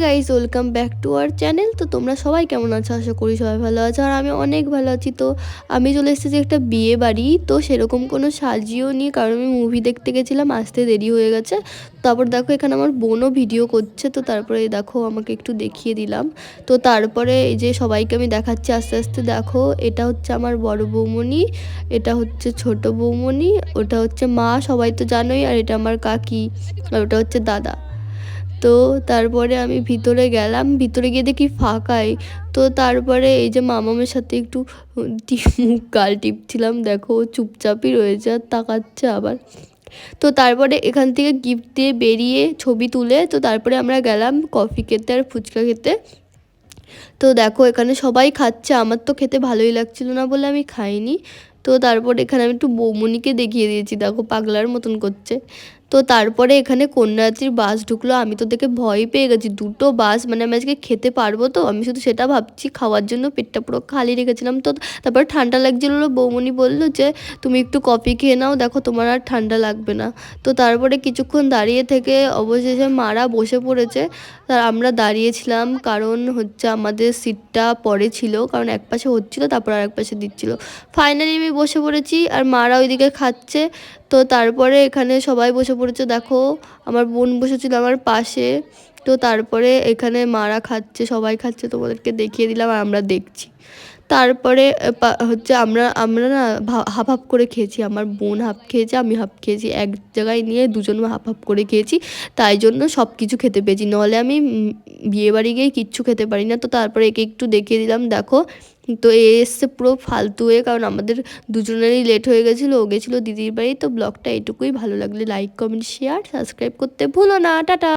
Guys, welcome back to our channel. তো তোমরা সবাই কেমন আছো? আশা করি সবাই ভালো আছো, আর আমি অনেক ভালো আছি। তো আমি চলে এসেছি একটা বিয়ে বাড়ি। তো সেরকম কোনো সাজিও নি, কারণ আমি মুভি দেখতে গেছিলাম, আসতে দেরি হয়ে গেছে। তারপর দেখো এখানে আমার বোনও ভিডিও করছে, তো তারপরে দেখো আমাকে একটু দেখিয়ে দিলাম। তো তারপরে এই যে সবাইকে আমি দেখাচ্ছি আস্তে আস্তে। দেখো এটা হচ্ছে আমার বড় বৌমনি, এটা হচ্ছে ছোট বৌমনি, ওটা হচ্ছে মা, সবাই তো জানোই, আর এটা আমার কাকি, আর ওটা হচ্ছে দাদা। তো তারপরে আমি ভিতরে গেলাম, ভিতরে গিয়ে দেখি ফাঁকাই। তো তারপরে এই যে মামামের সাথে একটু মুখ গাল টিপছিলাম, দেখো ও চুপচাপই রয়েছে আর তাকাচ্ছে আবার। তো তারপরে এখান থেকে গিফট দিয়ে বেরিয়ে ছবি তুলে, তো তারপরে আমরা গেলাম কফি খেতে আর ফুচকা খেতে। তো দেখো এখানে সবাই খাচ্ছে, আমার তো খেতে ভালোই লাগছিল না বলে আমি খাইনি। তো তারপর এখানে আমি একটু বৌমনিকে দেখিয়ে দিয়েছি, দেখো পাগলার মতন করছে। তো তারপরে এখানে কন্যাযাত্রীর বাস ঢুকলো, আমি তো দেখে ভয় পেয়ে গেছি, দুটো বাস, মানে আমি আজকে খেতে পারবো তো, আমি শুধু সেটা ভাবছি, খাওয়ার জন্য পেটটা পুরো খালি রেখেছিলাম। তো তারপর ঠান্ডা লাগছিল, বৌমনি বললো যে তুমি একটু কফি খেয়ে নাও, দেখো তোমার আর ঠান্ডা লাগবে না। তো তারপরে কিছুক্ষণ দাঁড়িয়ে থেকে অবশেষে মারা বসে পড়েছে। আর আমরা দাঁড়িয়েছিলাম, কারণ হচ্ছে আমাদের সিটটা পরে ছিল, কারণ এক পাশে হচ্ছিলো তারপর আর এক পাশে দিচ্ছিলো। ফাইনালি আমি বসে পড়েছি, আর মারা ওইদিকে খাচ্ছে। তো তারপরে এখানে সবাই বসে পড়েছে, দেখো আমার বোন বসেছিল আমার পাশে। তো তারপরে এখানে মারা খাচ্ছে, সবাই খাচ্ছে, তোমাদেরকে দেখিয়ে দিলাম আর আমরা দেখছি। তারপরে হচ্ছে আমরা আমরা না হাফ হাফ করে খেয়েছি, আমার বোন হাফ খেয়েছে, আমি হাফ খেয়েছি, এক জায়গায় নিয়ে দুজন হাফ হাফ করে খেয়েছি। তাই জন্য সব কিছু খেতে পেয়েছি, নাহলে আমি বিয়েবাড়ি গিয়ে কিচ্ছু খেতে পারি না। তো তারপরে একে একটু দেখিয়ে দিলাম, দেখো। তো এ এসছে পুরো ফালতু হয়ে, কারণ আমাদের দুজনেরই লেট হয়ে গেছিলো, ও গেছিলো দিদির বাড়ি। তো ব্লগটা এটুকুই, ভালো লাগলে লাইক কমেন্ট শেয়ার সাবস্ক্রাইব করতে ভুলো না। টাটা।